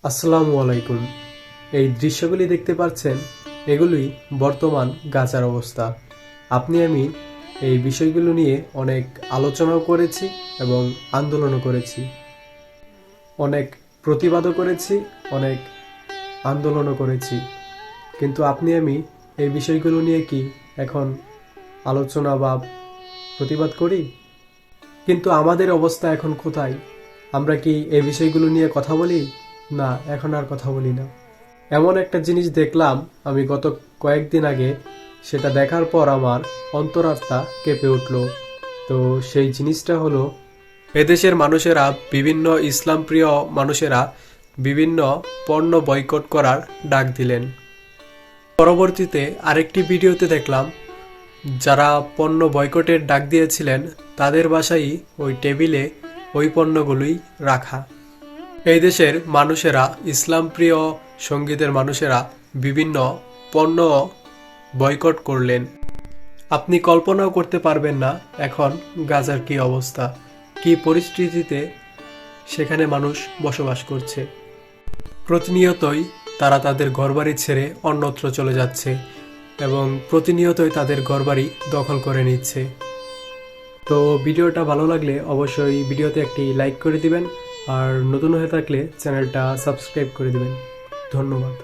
আসসালামু আলাইকুম। এই দৃশ্যগুলি দেখতে পাচ্ছেন, এগুলোই বর্তমান গাজার অবস্থা। আপনি আমি এই বিষয়গুলো নিয়ে অনেক আলোচনাও করেছি এবং আন্দোলনও করেছি, অনেক প্রতিবাদও করেছি, অনেক আন্দোলনও করেছি। কিন্তু আপনি আমি এই বিষয়গুলো নিয়ে কি এখন আলোচনা বা প্রতিবাদ করি? কিন্তু আমাদের অবস্থা এখন কোথায়? আমরা কি এই বিষয়গুলো নিয়ে কথা বলি? না, এখন আর কথা বলি না। এমন একটা জিনিস দেখলাম আমি গত কয়েকদিন আগে, সেটা দেখার পর আমার অন্তরাত্মা কেঁপে উঠল। তো সেই জিনিসটা হলো, এদেশের মানুষেরা, বিভিন্ন ইসলাম প্রিয় মানুষেরা বিভিন্ন পণ্য বয়কট করার ডাক দিলেন। পরবর্তীতে আরেকটি ভিডিওতে দেখলাম, যারা পণ্য বয়কটের ডাক দিয়েছিলেন তাদের বাসায় ওই টেবিলে ওই পণ্যগুলোই রাখা। এই দেশের মানুষেরা, ইসলাম প্রিয় সঙ্গীতের মানুষেরা বিভিন্ন পণ্য বয়কট করলেন। আপনি কল্পনাও করতে পারবেন না এখন গাজার কি অবস্থা, কি পরিস্থিতিতে সেখানে মানুষ বসবাস করছে। প্রতিনিয়তই তারা তাদের ঘরবাড়ি ছেড়ে অন্যত্র চলে যাচ্ছে এবং প্রতিনিয়তই তাদের ঘরবাড়ি দখল করে নিচ্ছে। তো ভিডিওটা ভালো লাগলে অবশ্যই ভিডিওতে একটি লাইক করে দিবেন, আর নতুন হয়ে থাকলে চ্যানেলটা সাবস্ক্রাইব করে দিবেন। ধন্যবাদ।